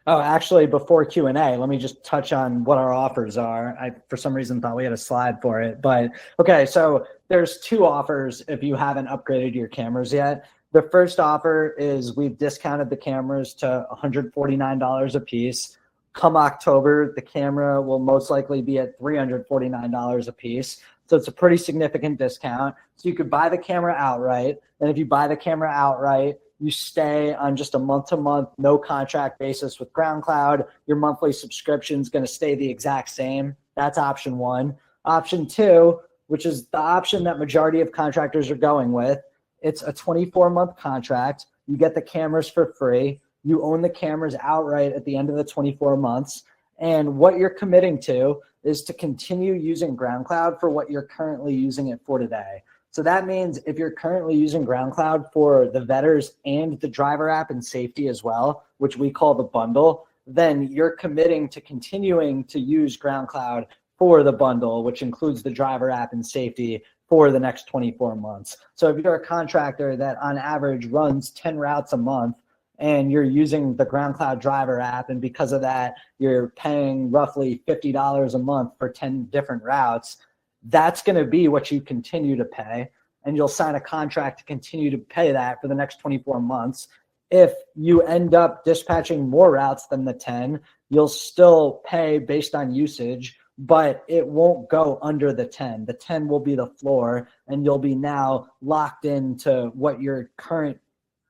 Oh, actually, before Q&A, let me just touch on what our offers are. I, for some reason, thought we had a slide for it. But, okay, so there's 2 offers if you haven't upgraded your cameras yet. The first offer is we've discounted the cameras to $149 a piece. Come October, the camera will most likely be at $349 a piece. So it's a pretty significant discount. So you could buy the camera outright. And if you buy the camera outright, you stay on just a month-to-month, no contract basis with GroundCloud. Your monthly subscription is going to stay the exact same. That's option 1. Option 2, which is the option that majority of contractors are going with, it's a 24-month contract. You get the cameras for free. You own the cameras outright at the end of the 24 months. And what you're committing to is to continue using GroundCloud for what you're currently using it for today. So that means if you're currently using GroundCloud for the VEDRs and the driver app and safety as well, which we call the bundle, then you're committing to continuing to use GroundCloud for the bundle, which includes the driver app and safety for the next 24 months. So if you're a contractor that on average runs 10 routes a month and you're using the GroundCloud driver app, and because of that, you're paying roughly $50 a month for 10 different routes, that's going to be what you continue to pay. And you'll sign a contract to continue to pay that for the next 24 months. If you end up dispatching more routes than the 10, you'll still pay based on usage, but it won't go under the 10. The 10 will be the floor, and you'll be now locked into what your current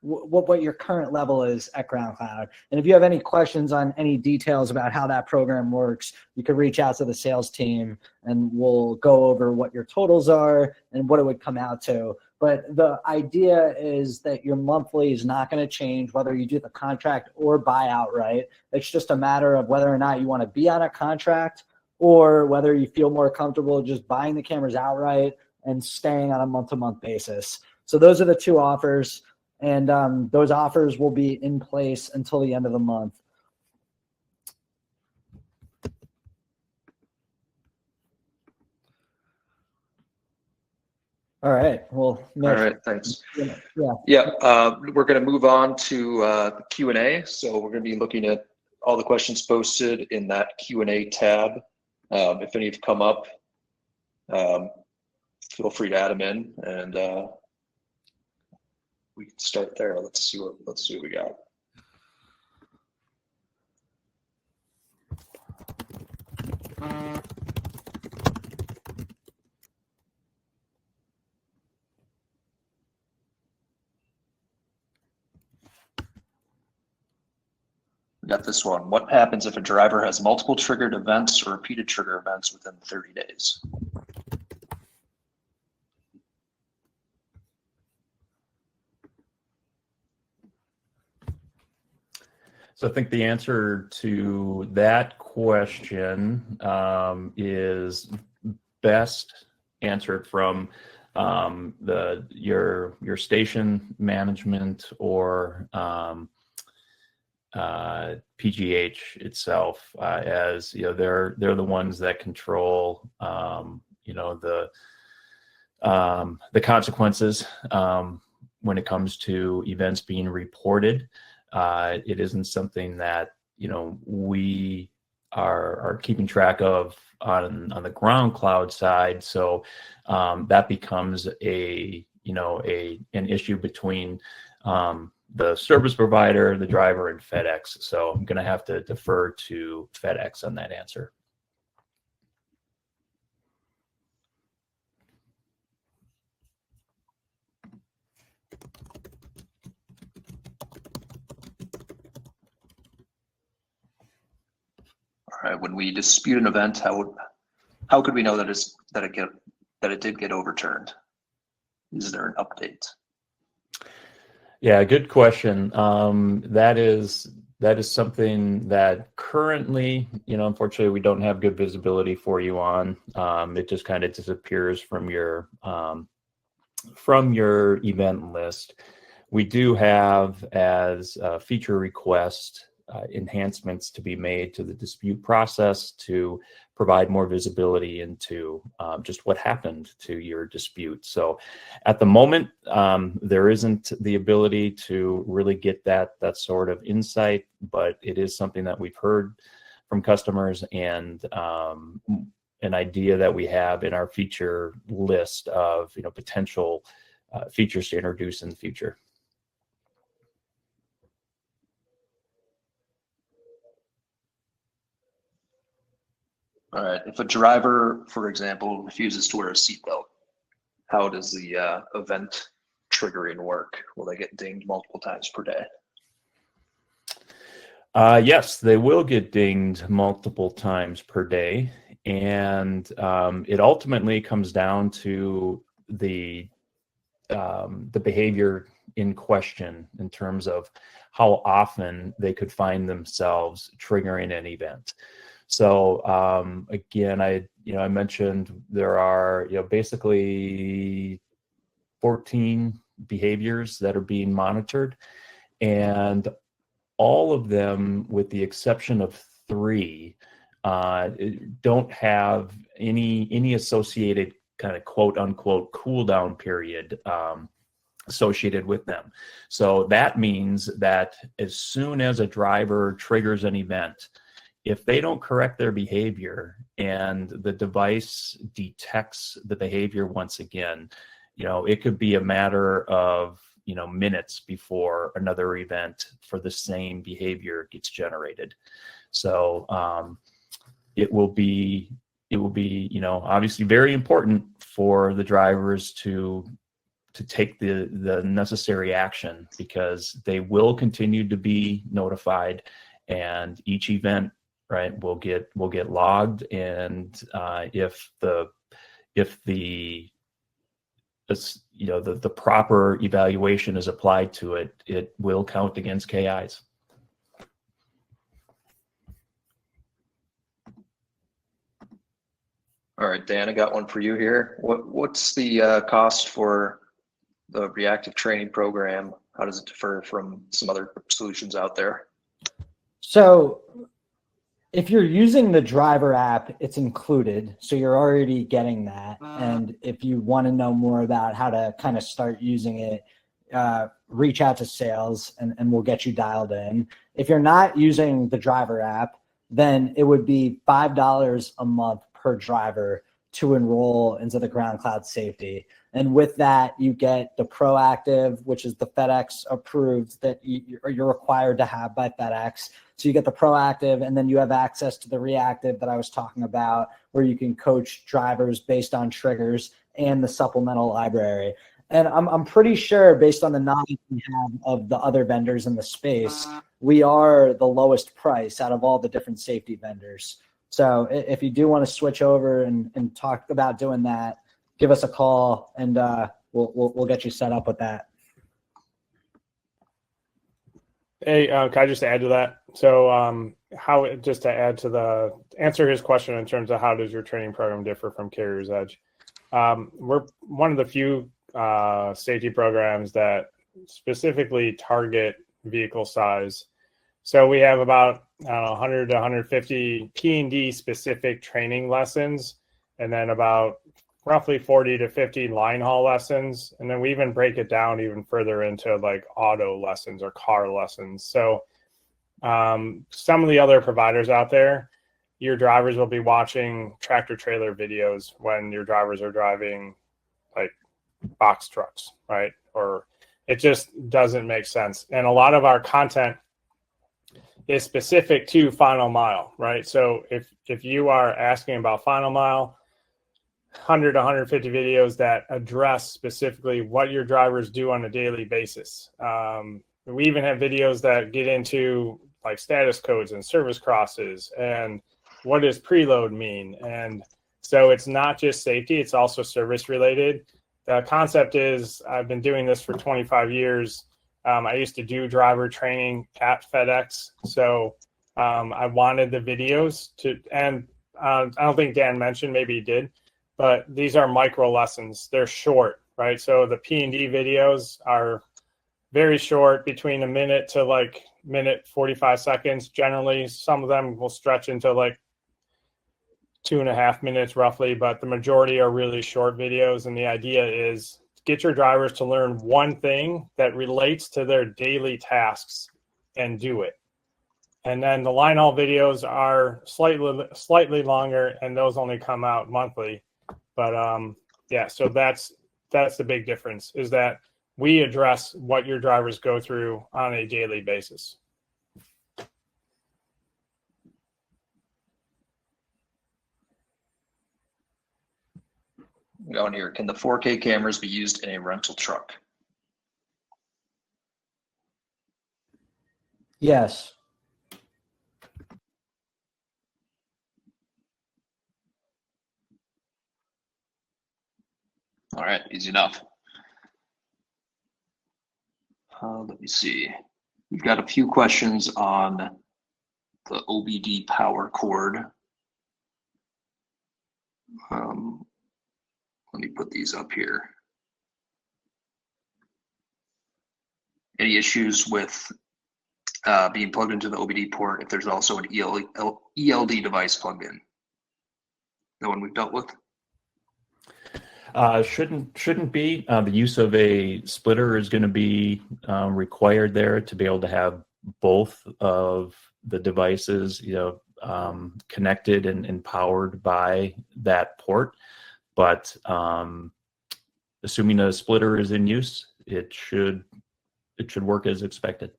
level is at GroundCloud. And if you have any questions on any details about how that program works, you can reach out to the sales team and we'll go over what your totals are and what it would come out to. But the idea is that your monthly is not going to change whether you do the contract or buy outright. It's just a matter of whether or not you want to be on a contract or whether you feel more comfortable just buying the cameras outright and staying on a month-to-month basis. So those are the 2 offers. And those offers will be in place until the end of the month. All right. Well, Mitch, all right, thanks. Yeah. We're going to move on to the Q&A. So we're going to be looking at all the questions posted in that Q&A tab. If any have come up, feel free to add them in, and we can start there. Let's see what we got. We got this one. What happens if a driver has multiple triggered events or repeated trigger events within 30 days? So I think the answer to that question is best answered from your station management or PGH itself, as they're the ones that control the consequences when it comes to events being reported. It isn't something that we are keeping track of on the GroundCloud side. So that becomes an issue between the service provider, the driver, and FedEx. So I'm going to have to defer to FedEx on that answer. All right. When we dispute an event, how could we know that it did get overturned? Is there an update? Yeah, good question. That is something that currently, unfortunately, we don't have good visibility for you on. It just kind of disappears from your event list. We do have, as a feature request, enhancements to be made to the dispute process to provide more visibility into just what happened to your dispute. So at the moment, there isn't the ability to really get that sort of insight, but it is something that we've heard from customers, and an idea that we have in our feature list of potential features to introduce in the future. All right. If a driver, for example, refuses to wear a seatbelt, how does the event triggering work? Will they get dinged multiple times per day? Yes, they will get dinged multiple times per day. And it ultimately comes down to the behavior in question in terms of how often they could find themselves triggering an event. So again, I mentioned there are basically 14 behaviors that are being monitored, and all of them, with the exception of 3, don't have any associated kind of quote unquote cool down period associated with them. So that means that as soon as a driver triggers an event, if they don't correct their behavior and the device detects the behavior once again, it could be a matter of minutes before another event for the same behavior gets generated. So it will be obviously very important for the drivers to take the necessary action, because they will continue to be notified, and each event, right, will get logged, and if the proper evaluation is applied to it, it will count against KIs. All right, Dan, I got one for you here. What's the cost for the reactive training program? How does it differ from some other solutions out there? So if you're using the driver app, it's included. So you're already getting that. And if you want to know more about how to kind of start using it, reach out to sales and we'll get you dialed in. If you're not using the driver app, then it would be $5 a month per driver to enroll into the GroundCloud safety. And with that, you get the proactive, which is the FedEx approved that you're required to have by FedEx. So you get the proactive, and then you have access to the reactive that I was talking about, where you can coach drivers based on triggers and the supplemental library. And I'm pretty sure, based on the knowledge we have of the other vendors in the space, we are the lowest price out of all the different safety vendors. So if you do want to switch over and talk about doing that, give us a call, and we'll get you set up with that. Hey, can I just add to that? So just to add to answer his question in terms of how does your training program differ from Carrier's Edge? We're one of the few safety programs that specifically target vehicle size. So we have about 100 to 150 P&D specific training lessons, and then about roughly 40 to 50 line haul lessons. And then we even break it down even further into like auto lessons or car lessons. So some of the other providers out there, your drivers will be watching tractor trailer videos when your drivers are driving like box trucks, right? Or it just doesn't make sense. And a lot of our content is specific to final mile, right? So if you are asking about final mile, 100 to 150 videos that address specifically what your drivers do on a daily basis. We even have videos that get into like status codes and service crosses and what does preload mean. And so it's not just safety, it's also service related. The concept is I've been doing this for 25 years. I used to do driver training at FedEx. So I wanted the videos to, and I don't think Dan mentioned, maybe he did, but these are micro lessons. They're short, right? So the P&D videos are very short, between a minute to like minute 45 seconds. Generally, some of them will stretch into like 2.5 minutes roughly, but the majority are really short videos. And the idea is get your drivers to learn one thing that relates to their daily tasks and do it. And then the line haul videos are slightly longer, and those only come out monthly. But yeah, so that's the big difference, is that we address what your drivers go through on a daily basis. Going here, can the 4K cameras be used in a rental truck? Yes. All right, easy enough. Let me see. We've got a few questions on the OBD power cord. Let me put these up here. Any issues with being plugged into the OBD port if there's also an ELD device plugged in? The one we've dealt with? Shouldn't be. The use of a splitter is going to be required there to be able to have both of the devices, connected and powered by that port. But assuming a splitter is in use, it should work as expected.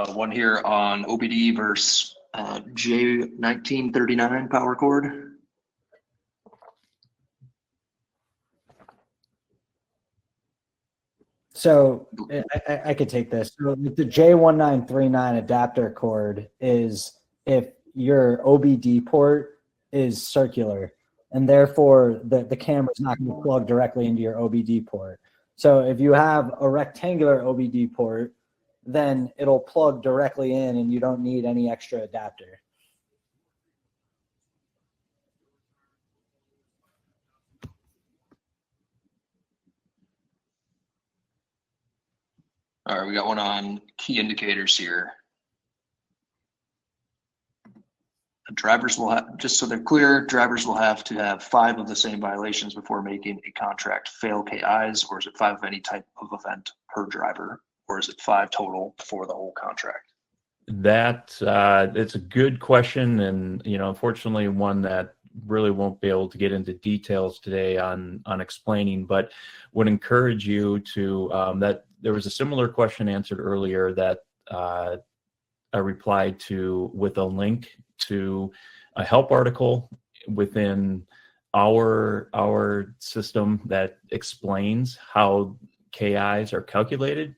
One here on OBD versus J1939 power cord. So I could take this. So the J1939 adapter cord is if your OBD port is circular, and therefore the camera is not going to plug directly into your OBD port. So if you have a rectangular OBD port, then it'll plug directly in and you don't need any extra adapter. All right, we got one on key indicators here. Drivers will have, just so they're clear, drivers will have to have 5 of the same violations before making a contract fail KIs, or is it 5 of any type of event per driver, or is it 5 total for the whole contract? That it's a good question, and unfortunately, one that really won't be able to get into details today on explaining, but would encourage you to that there was a similar question answered earlier that I replied to with a link to a help article within our system that explains how KIs are calculated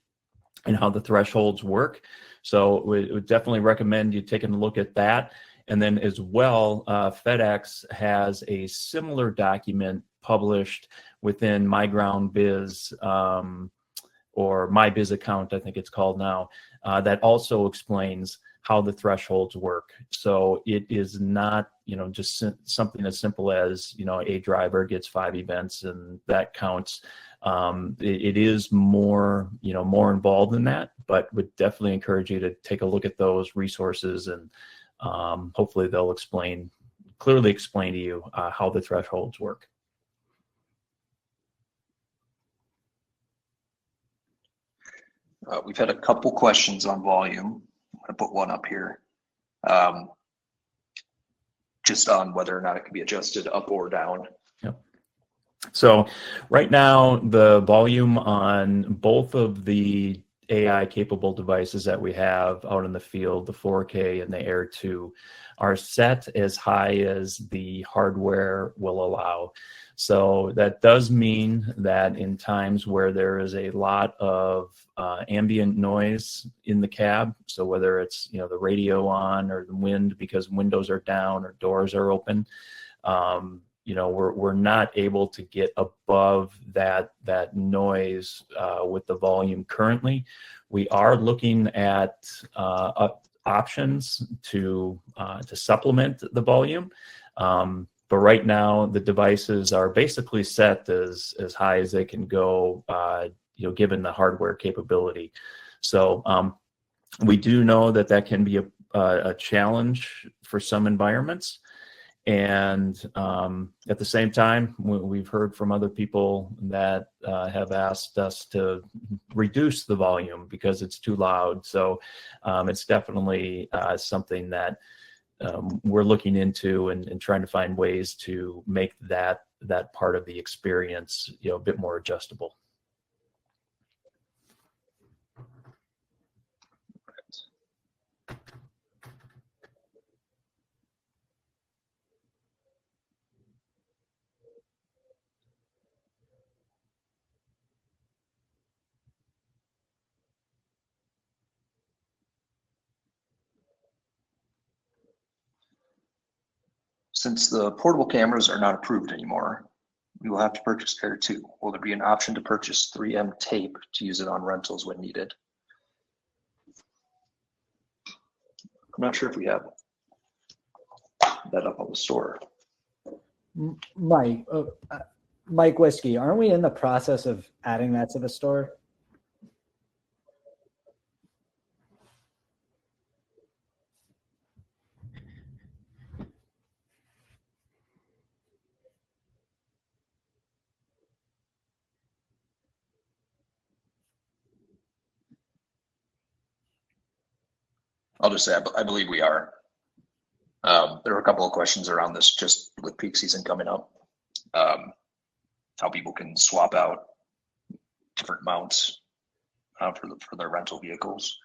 and how the thresholds work. So we would definitely recommend you taking a look at that. And then as well, FedEx has a similar document published within MyGroundBiz or MyBiz account, I think it's called now, that also explains how the thresholds work. So it is not, just something as simple as, a driver gets 5 events and that counts. It is more, more involved than that, but would definitely encourage you to take a look at those resources, and hopefully they'll clearly explain to you how the thresholds work. We've had a couple questions on volume. I'm going to put one up here. Just on whether or not it can be adjusted up or down. Yep. So right now, the volume on both of the AI capable devices that we have out in the field, the 4K and the Air 2, are set as high as the hardware will allow. So that does mean that in times where there is a lot of ambient noise in the cab, so whether it's the radio on or the wind because windows are down or doors are open, we're not able to get above that noise with the volume currently. We are looking at options to supplement the volume. But right now, the devices are basically set as high as they can go, given the hardware capability. So we do know that can be a challenge for some environments. And at the same time, we've heard from other people that have asked us to reduce the volume because it's too loud. So it's definitely something that we're looking into and trying to find ways to make that part of the experience, a bit more adjustable. Since the portable cameras are not approved anymore, we will have to purchase Air 2. Will there be an option to purchase 3M tape to use it on rentals when needed? I'm not sure if we have that up on the store. Mike Whiskey, aren't we in the process of adding that to the store? I'll just say I believe we are. There are a couple of questions around this just with peak season coming up. How people can swap out different mounts for their rental vehicles.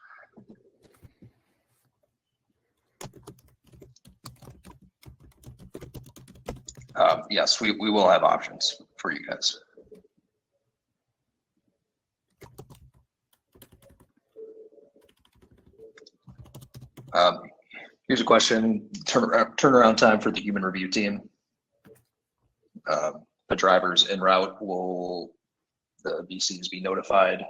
Yes, we will have options for you guys. Here's a question: turnaround time for the human review team. The drivers en route, will the VCs be notified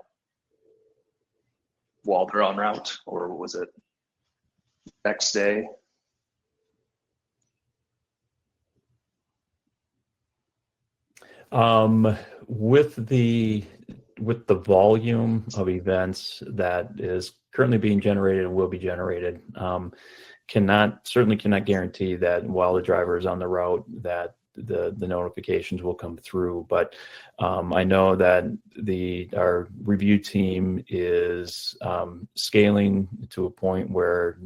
while they're en route, or was it next day? With the volume of events that is currently being generated and will be generated, certainly cannot guarantee that while the driver is on the route that the notifications will come through. But I know that our review team is scaling to a point where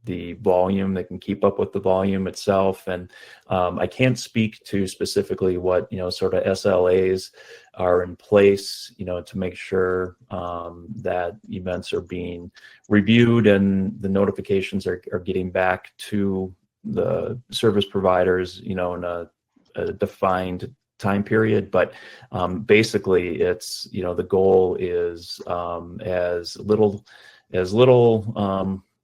the volume, they can keep up with the volume itself. And I can't speak to specifically what, sort of SLAs are in place, to make sure that events are being reviewed and the notifications are getting back to the service providers, in a defined time period. But basically it's, the goal is as little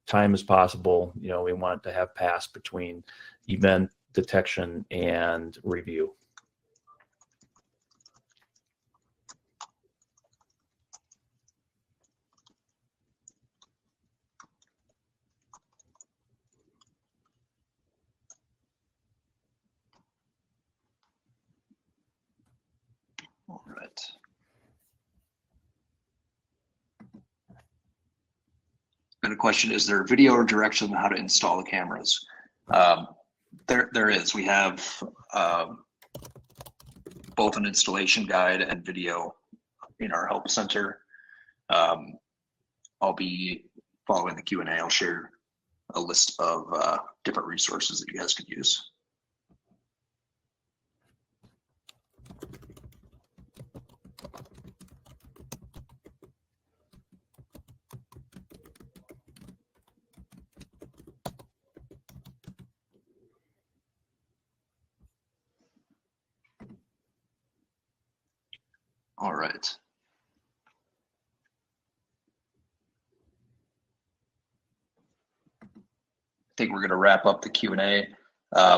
time as possible. We want to have passed between event detection and review. All right. And a question, is there video or direction on how to install the cameras? There is. We have both an installation guide and video in our help center. I'll be following the Q&A. I'll share a list of different resources that you guys could use. All right. I think we're going to wrap up the Q&A.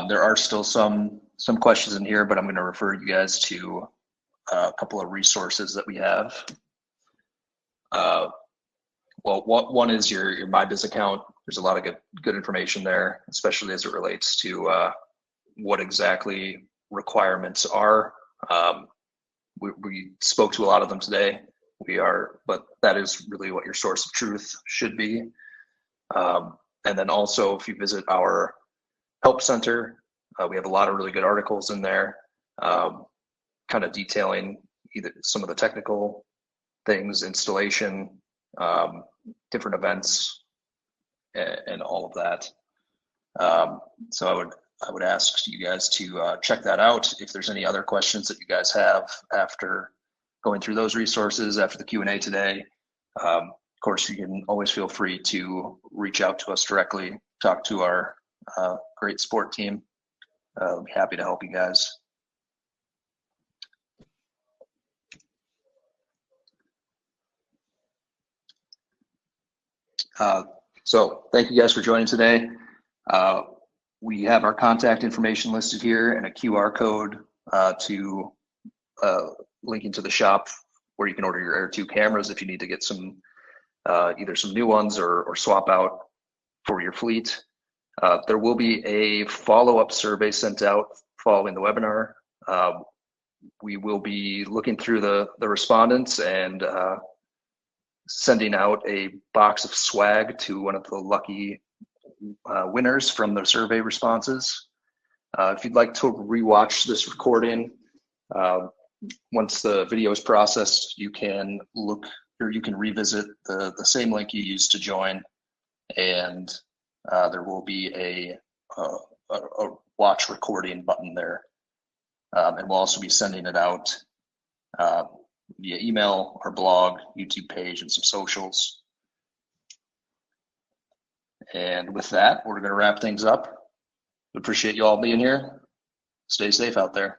There are still some questions in here, but I'm going to refer you guys to a couple of resources that we have. Well, one is your MyBiz account. There's a lot of good information there, especially as it relates to what exactly requirements are. We spoke to a lot of them today. But that is really what your source of truth should be. And then also, if you visit our help center, we have a lot of really good articles in there, kind of detailing either some of the technical things, installation, different events, and all of that. So I would ask you guys to check that out. If there's any other questions that you guys have after going through those resources, after the Q&A today, of course, you can always feel free to reach out to us directly, talk to our great support team. I'll be happy to help you guys. So thank you guys for joining today. We have our contact information listed here and a QR code to link into the shop where you can order your Air 2 cameras if you need to get some either some new ones or swap out for your fleet. There will be a follow-up survey sent out following the webinar. We will be looking through the respondents and sending out a box of swag to one of the lucky winners from the survey responses. If you'd like to rewatch this recording, once the video is processed, you can look or you can revisit the same link you used to join, and there will be a watch recording button there. And we'll also be sending it out via email, our blog, YouTube page, and some socials. And with that, we're going to wrap things up. We appreciate you all being here. Stay safe out there.